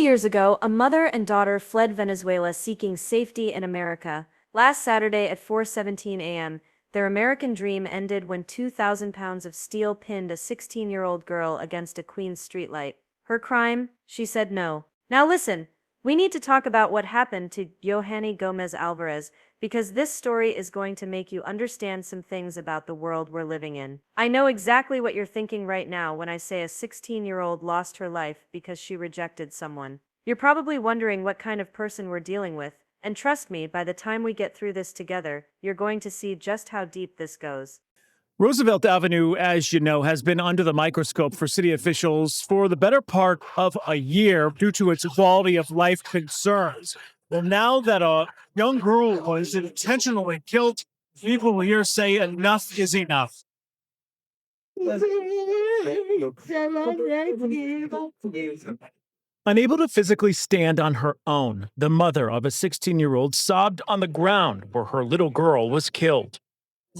years ago, a mother and daughter fled Venezuela seeking safety in America. Last Saturday at 4:17 a.m., their American dream ended when 2,000 pounds of steel pinned a 16-year-old girl against a Queens streetlight. Her crime? She said no. Now listen, we need to talk about what happened to Johanny Gomez Alvarez, because this story is going to make you understand some things about the world we're living in. I know exactly what you're thinking right now when I say a 16-year-old lost her life because she rejected someone. You're probably wondering what kind of person we're dealing with, and trust me, by the time we get through this together, you're going to see just how deep this goes. Roosevelt Avenue, as you know, has been under the microscope for city officials for the better part of a year due to its quality of life concerns. Well, now that a young girl was intentionally killed, people here say enough is enough. Unable to physically stand on her own, the mother of a 16-year-old sobbed on the ground where her little girl was killed.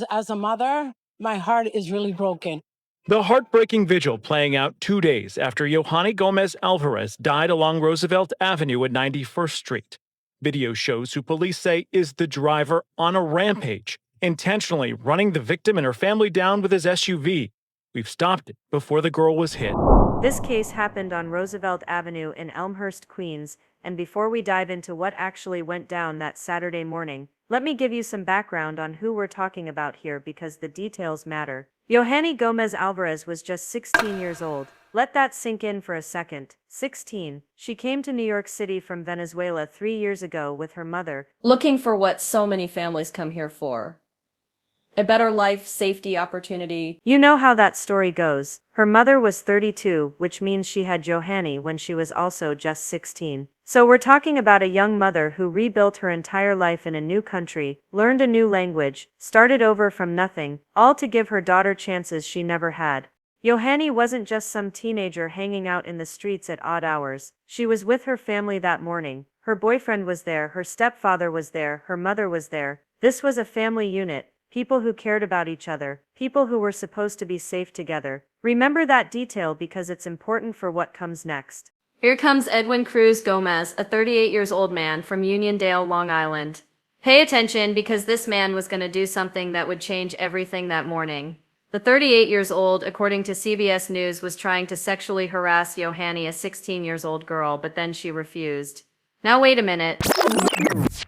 As a mother, my heart is really broken. The heartbreaking vigil playing out 2 days after Johanny Gomez Alvarez died along Roosevelt Avenue at 91st Street. Video shows who police say is the driver on a rampage, intentionally running the victim and her family down with his SUV. We've stopped it before the girl was hit. This case happened on Roosevelt Avenue in Elmhurst, Queens, and before we dive into what actually went down that Saturday morning, let me give you some background on who we're talking about here because the details matter. Johanny Gomez Alvarez was just 16 years old. Let that sink in for a second. 16. She came to New York City from Venezuela 3 years ago with her mother, looking for what so many families come here for. A better life, safety, opportunity. You know how that story goes. Her mother was 32, which means she had Johanny when she was also just 16. So we're talking about a young mother who rebuilt her entire life in a new country, learned a new language, started over from nothing, all to give her daughter chances she never had. Johanny wasn't just some teenager hanging out in the streets at odd hours. She was with her family that morning. Her boyfriend was there, her stepfather was there, her mother was there. This was a family unit. People who cared about each other, people who were supposed to be safe together. Remember that detail because it's important for what comes next. Here comes Edwin Cruz Gomez, a 38-years-old man from Uniondale, Long Island. Pay attention because this man was going to do something that would change everything that morning. The 38-years-old, according to CBS News, was trying to sexually harass Johanny, a 16-years-old girl, but then she refused. Now wait a minute.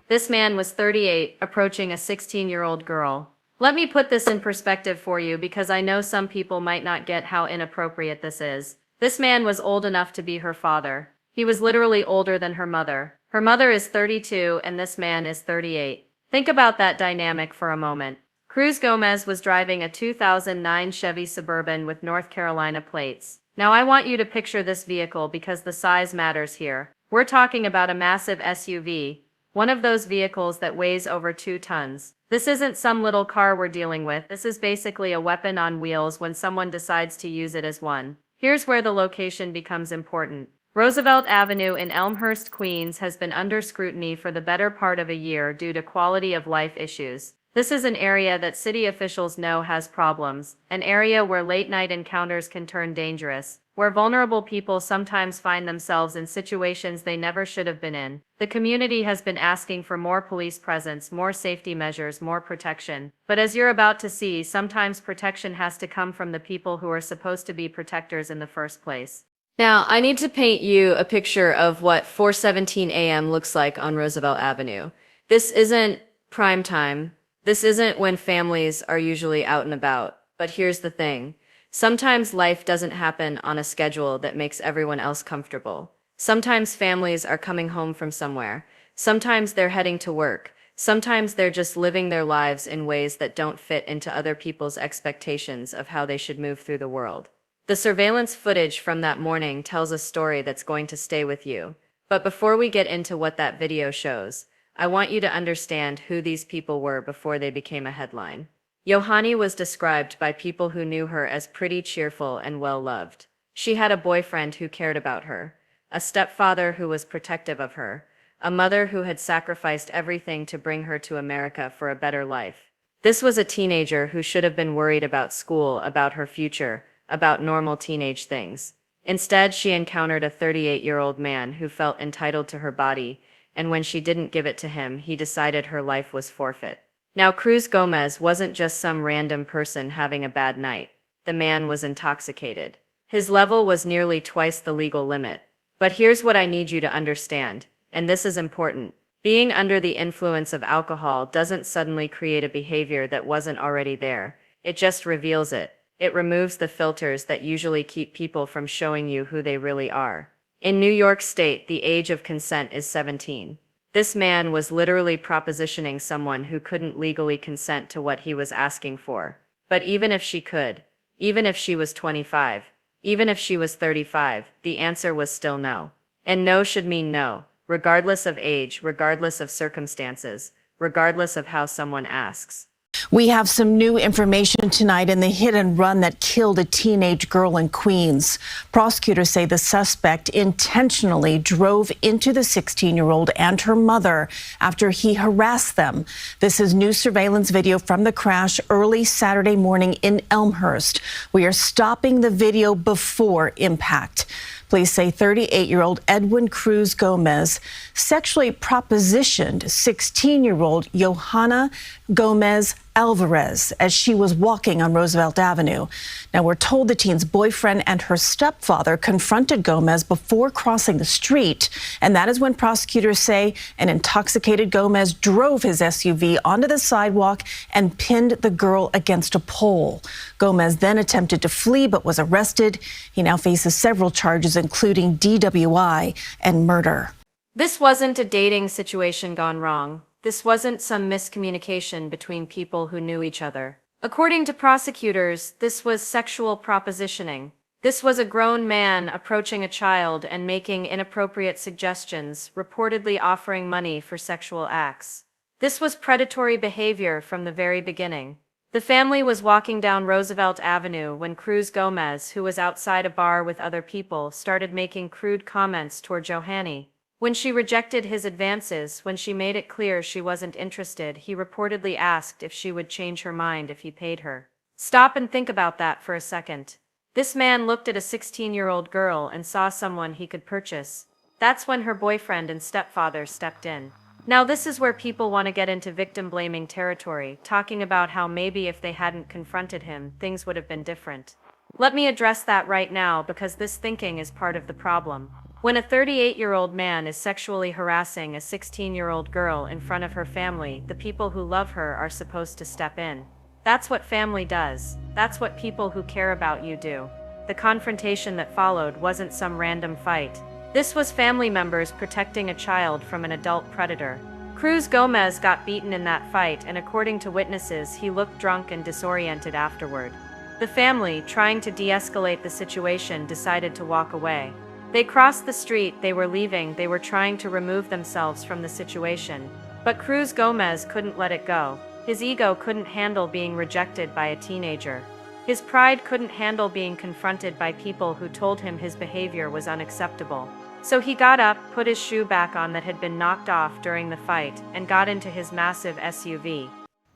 This man was 38, approaching a 16-year-old girl. Let me put this in perspective for you because I know some people might not get how inappropriate this is. This man was old enough to be her father. He was literally older than her mother. Her mother is 32 and this man is 38. Think about that dynamic for a moment. Cruz Gomez was driving a 2009 Chevy Suburban with North Carolina plates. Now I want you to picture this vehicle because the size matters here. We're talking about a massive SUV, one of those vehicles that weighs over 2 tons. This isn't some little car we're dealing with. This is basically a weapon on wheels when someone decides to use it as one. Here's where the location becomes important. Roosevelt Avenue in Elmhurst, Queens has been under scrutiny for the better part of a year due to quality of life issues. This is an area that city officials know has problems, an area where late-night encounters can turn dangerous, where vulnerable people sometimes find themselves in situations they never should have been in. The community has been asking for more police presence, more safety measures, more protection. But as you're about to see, sometimes protection has to come from the people who are supposed to be protectors in the first place. Now, I need to paint you a picture of what 4:17 a.m. looks like on Roosevelt Avenue. This isn't prime time. This isn't when families are usually out and about. But here's the thing. Sometimes life doesn't happen on a schedule that makes everyone else comfortable. Sometimes families are coming home from somewhere. Sometimes they're heading to work. Sometimes they're just living their lives in ways that don't fit into other people's expectations of how they should move through the world. The surveillance footage from that morning tells a story that's going to stay with you. But before we get into what that video shows, I want you to understand who these people were before they became a headline. Johanny was described by people who knew her as pretty, cheerful, and well-loved. She had a boyfriend who cared about her, a stepfather who was protective of her, a mother who had sacrificed everything to bring her to America for a better life. This was a teenager who should have been worried about school, about her future, about normal teenage things. Instead, she encountered a 38-year-old man who felt entitled to her body, and when she didn't give it to him, he decided her life was forfeit. Now, Cruz Gomez wasn't just some random person having a bad night. The man was intoxicated. His level was nearly twice the legal limit. But here's what I need you to understand, and this is important. Being under the influence of alcohol doesn't suddenly create a behavior that wasn't already there. It just reveals it. It removes the filters that usually keep people from showing you who they really are. In New York State, the age of consent is 17. This man was literally propositioning someone who couldn't legally consent to what he was asking for. But even if she could, even if she was 25, even if she was 35, the answer was still no. And no should mean no, regardless of age, regardless of circumstances, regardless of how someone asks. We have some new information tonight in the hit and run that killed a teenage girl in Queens. Prosecutors say the suspect intentionally drove into the 16-year-old and her mother after he harassed them. This is new surveillance video from the crash early Saturday morning in Elmhurst. We are stopping the video before impact. Police say 38-year-old Edwin Cruz Gomez sexually propositioned 16-year-old Johanny Gomez Alvarez as she was walking on Roosevelt Avenue. Now, we're told the teen's boyfriend and her stepfather confronted Gomez before crossing the street, and that is when prosecutors say an intoxicated Gomez drove his SUV onto the sidewalk and pinned the girl against a pole. Gomez then attempted to flee but was arrested. He now faces several charges, including DWI and murder. This wasn't a dating situation gone wrong. This wasn't some miscommunication between people who knew each other. According to prosecutors, this was sexual propositioning. This was a grown man approaching a child and making inappropriate suggestions, reportedly offering money for sexual acts. This was predatory behavior from the very beginning. The family was walking down Roosevelt Avenue when Cruz Gomez, who was outside a bar with other people, started making crude comments toward Johanny. When she rejected his advances, when she made it clear she wasn't interested, he reportedly asked if she would change her mind if he paid her. Stop and think about that for a second. This man looked at a 16-year-old girl and saw someone he could purchase. That's when her boyfriend and stepfather stepped in. Now this is where people want to get into victim-blaming territory, talking about how maybe if they hadn't confronted him, things would have been different. Let me address that right now because this thinking is part of the problem. When a 38-year-old man is sexually harassing a 16-year-old girl in front of her family, the people who love her are supposed to step in. That's what family does. That's what people who care about you do. The confrontation that followed wasn't some random fight. This was family members protecting a child from an adult predator. Cruz Gomez got beaten in that fight, and according to witnesses, he looked drunk and disoriented afterward. The family, trying to de-escalate the situation, decided to walk away. They crossed the street, they were leaving, they were trying to remove themselves from the situation. But Cruz Gomez couldn't let it go. His ego couldn't handle being rejected by a teenager. His pride couldn't handle being confronted by people who told him his behavior was unacceptable. So he got up, put his shoe back on that had been knocked off during the fight, and got into his massive SUV.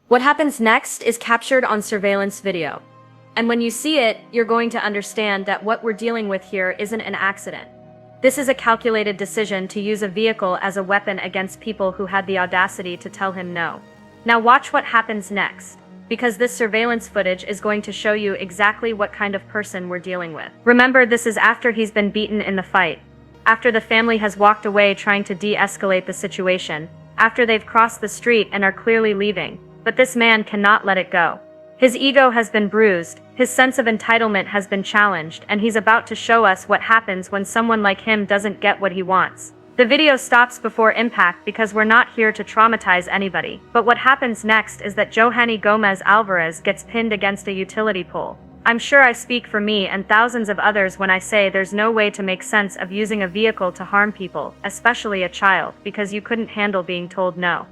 What happens next is captured on surveillance video. And when you see it, you're going to understand that what we're dealing with here isn't an accident. This is a calculated decision to use a vehicle as a weapon against people who had the audacity to tell him no. Now watch what happens next, because this surveillance footage is going to show you exactly what kind of person we're dealing with. Remember, this is after he's been beaten in the fight, after the family has walked away trying to de-escalate the situation, after they've crossed the street and are clearly leaving. But this man cannot let it go. His ego has been bruised, his sense of entitlement has been challenged, and he's about to show us what happens when someone like him doesn't get what he wants. The video stops before impact because we're not here to traumatize anybody, but what happens next is that Johanny Gomez Alvarez gets pinned against a utility pole. I'm sure I speak for me and thousands of others when I say there's no way to make sense of using a vehicle to harm people, especially a child, because you couldn't handle being told no.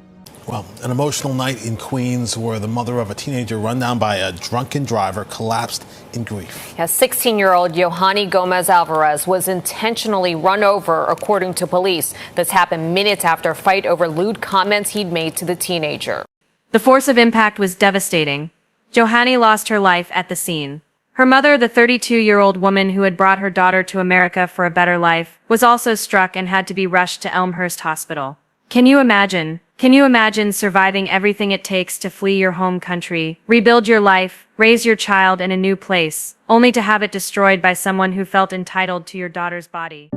Well, an emotional night in Queens where the mother of a teenager run down by a drunken driver collapsed in grief. A 16-year-old Johanny Gomez Alvarez was intentionally run over, according to police. This happened minutes after a fight over lewd comments he'd made to the teenager. The force of impact was devastating. Johanny lost her life at the scene. Her mother, the 32-year-old woman who had brought her daughter to America for a better life, was also struck and had to be rushed to Elmhurst Hospital. Can you imagine? Can you imagine surviving everything it takes to flee your home country, rebuild your life, raise your child in a new place, only to have it destroyed by someone who felt entitled to your daughter's body?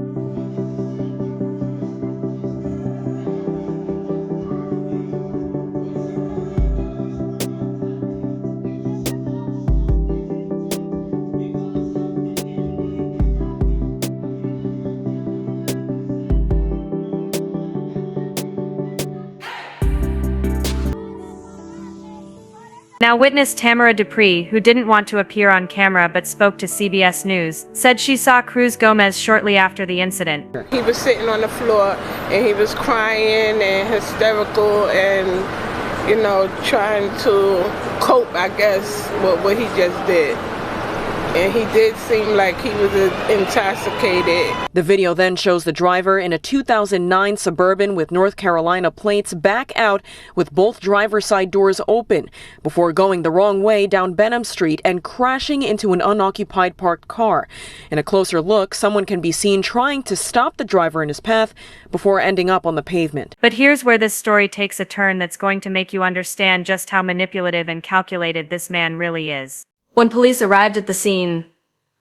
Now witness Tamara Dupree, who didn't want to appear on camera but spoke to CBS News, said she saw Cruz Gomez shortly after the incident. He was sitting on the floor and he was crying and hysterical and, trying to cope, I guess, with what he just did. And he did seem like he was intoxicated. The video then shows the driver in a 2009 Suburban with North Carolina plates back out with both driver's side doors open before going the wrong way down Benham Street and crashing into an unoccupied parked car. In a closer look, someone can be seen trying to stop the driver in his path before ending up on the pavement. But here's where this story takes a turn that's going to make you understand just how manipulative and calculated this man really is. When police arrived at the scene,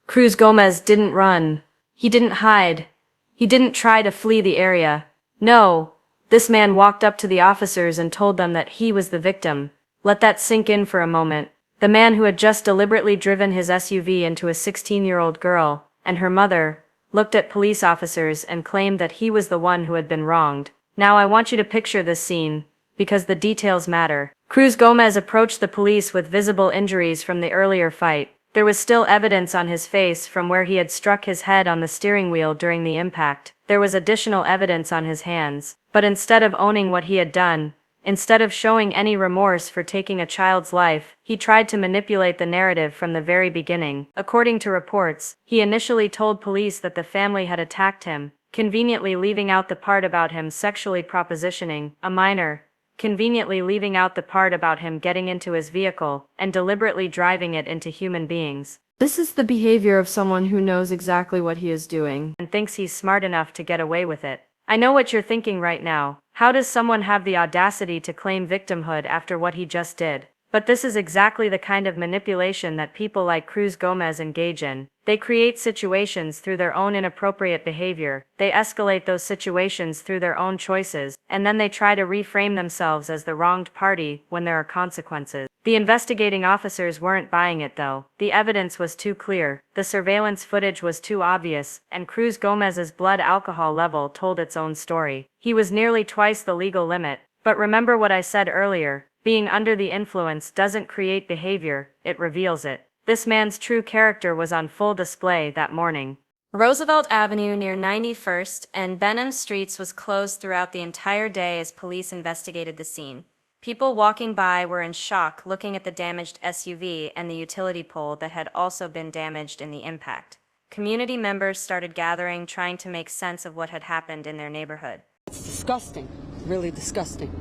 Cruz Gomez didn't run. He didn't hide. He didn't try to flee the area. No, this man walked up to the officers and told them that he was the victim. Let that sink in for a moment. The man who had just deliberately driven his SUV into a 16-year-old girl and her mother looked at police officers and claimed that he was the one who had been wronged. Now I want you to picture this scene, because the details matter. Cruz Gomez approached the police with visible injuries from the earlier fight. There was still evidence on his face from where he had struck his head on the steering wheel during the impact. There was additional evidence on his hands. But instead of owning what he had done, instead of showing any remorse for taking a child's life, he tried to manipulate the narrative from the very beginning. According to reports, he initially told police that the family had attacked him, conveniently leaving out the part about him sexually propositioning a minor, conveniently leaving out the part about him getting into his vehicle and deliberately driving it into human beings. This is the behavior of someone who knows exactly what he is doing and thinks he's smart enough to get away with it. I know what you're thinking right now. How does someone have the audacity to claim victimhood after what he just did? But this is exactly the kind of manipulation that people like Cruz Gomez engage in. They create situations through their own inappropriate behavior, they escalate those situations through their own choices, and then they try to reframe themselves as the wronged party when there are consequences. The investigating officers weren't buying it though. The evidence was too clear, the surveillance footage was too obvious, and Cruz Gomez's blood alcohol level told its own story. He was nearly twice the legal limit. But remember what I said earlier, being under the influence doesn't create behavior, it reveals it. This man's true character was on full display that morning. Roosevelt Avenue near 91st and Benham Streets was closed throughout the entire day as police investigated the scene. People walking by were in shock looking at the damaged SUV and the utility pole that had also been damaged in the impact. Community members started gathering, trying to make sense of what had happened in their neighborhood. It's disgusting, really disgusting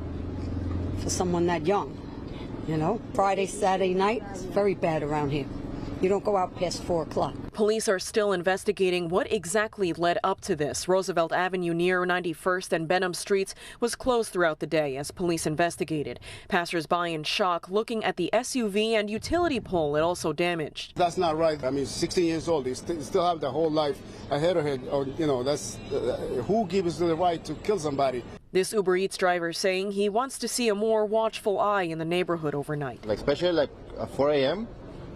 for someone that young. Friday, Saturday night, it's very bad around here. You don't go out past 4 o'clock. Police are still investigating what exactly led up to this. Roosevelt Avenue near 91st and Benham Streets was closed throughout the day as police investigated. Passers-by in shock looking at the SUV and utility pole it also damaged. That's not right. 16 years old. They still have their whole life ahead of it. Or, that's who gives the right to kill somebody? This Uber Eats driver saying he wants to see a more watchful eye in the neighborhood overnight. Especially at 4 a.m.,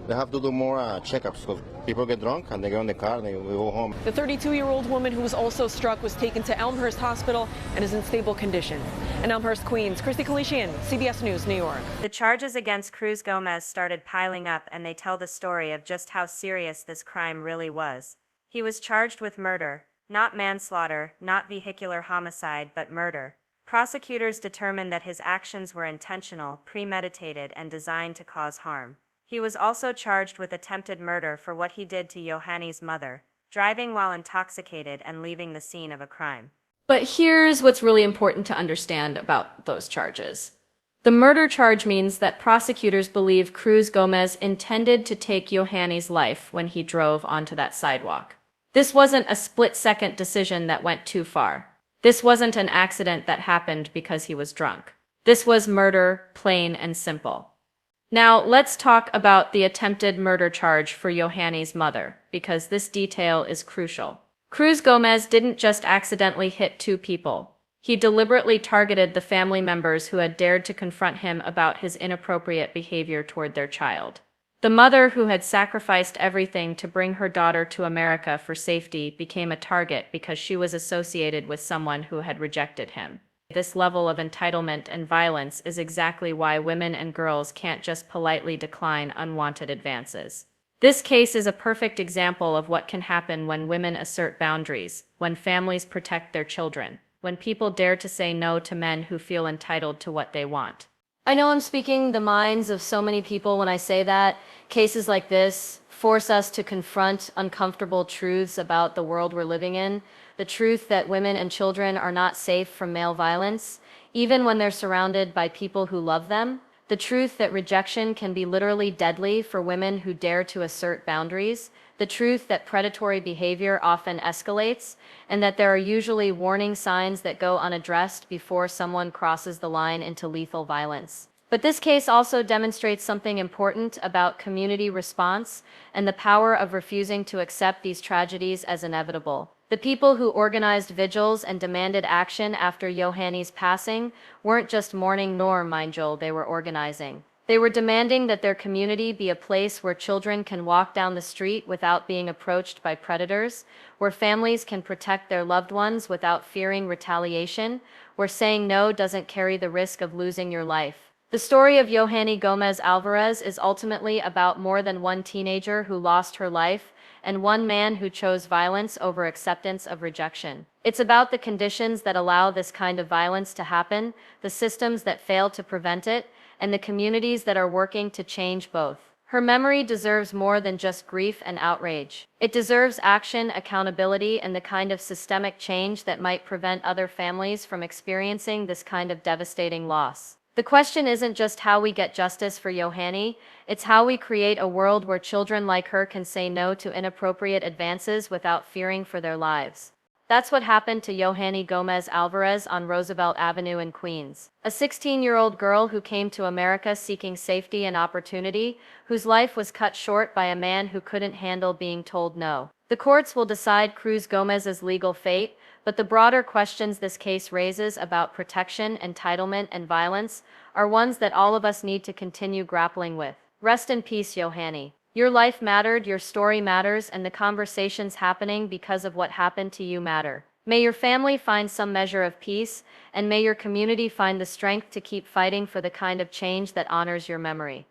they have to do more checkups because people get drunk and they get in the car and they go home. The 32-year-old woman who was also struck was taken to Elmhurst Hospital and is in stable condition. In Elmhurst, Queens, Christy Kalishian, CBS News, New York. The charges against Cruz Gomez started piling up, and they tell the story of just how serious this crime really was. He was charged with murder, not manslaughter, not vehicular homicide, but murder. Prosecutors determined that his actions were intentional, premeditated, and designed to cause harm. He was also charged with attempted murder for what he did to Johanny's mother, driving while intoxicated and leaving the scene of a crime. But here's what's really important to understand about those charges. The murder charge means that prosecutors believe Cruz Gomez intended to take Johanny's life when he drove onto that sidewalk. This wasn't a split-second decision that went too far. This wasn't an accident that happened because he was drunk. This was murder, plain and simple. Now, let's talk about the attempted murder charge for Johanny's mother, because this detail is crucial. Cruz Gomez didn't just accidentally hit two people. He deliberately targeted the family members who had dared to confront him about his inappropriate behavior toward their child. The mother, who had sacrificed everything to bring her daughter to America for safety, became a target because she was associated with someone who had rejected him. This level of entitlement and violence is exactly why women and girls can't just politely decline unwanted advances. This case is a perfect example of what can happen when women assert boundaries, when families protect their children, when people dare to say no to men who feel entitled to what they want. I know I'm speaking the minds of so many people when I say that. Cases like this force us to confront uncomfortable truths about the world we're living in. The truth that women and children are not safe from male violence, even when they're surrounded by people who love them. The truth that rejection can be literally deadly for women who dare to assert boundaries. The truth that predatory behavior often escalates, and that there are usually warning signs that go unaddressed before someone crosses the line into lethal violence. But this case also demonstrates something important about community response and the power of refusing to accept these tragedies as inevitable. The people who organized vigils and demanded action after Johanny's passing weren't just mourning mind Joel, they were organizing. They were demanding that their community be a place where children can walk down the street without being approached by predators, where families can protect their loved ones without fearing retaliation, where saying no doesn't carry the risk of losing your life. The story of Johanny Gomez Alvarez is ultimately about more than one teenager who lost her life and one man who chose violence over acceptance of rejection. It's about the conditions that allow this kind of violence to happen, the systems that fail to prevent it, and the communities that are working to change both. Her memory deserves more than just grief and outrage. It deserves action, accountability, and the kind of systemic change that might prevent other families from experiencing this kind of devastating loss. The question isn't just how we get justice for Johanny, it's how we create a world where children like her can say no to inappropriate advances without fearing for their lives. That's what happened to Johanny Gomez Alvarez on Roosevelt Avenue in Queens. A 16-year-old girl who came to America seeking safety and opportunity, whose life was cut short by a man who couldn't handle being told no. The courts will decide Cruz Gomez's legal fate, but the broader questions this case raises about protection, entitlement, and violence are ones that all of us need to continue grappling with. Rest in peace, Johanny. Your life mattered, your story matters, and the conversations happening because of what happened to you matter. May your family find some measure of peace, and may your community find the strength to keep fighting for the kind of change that honors your memory.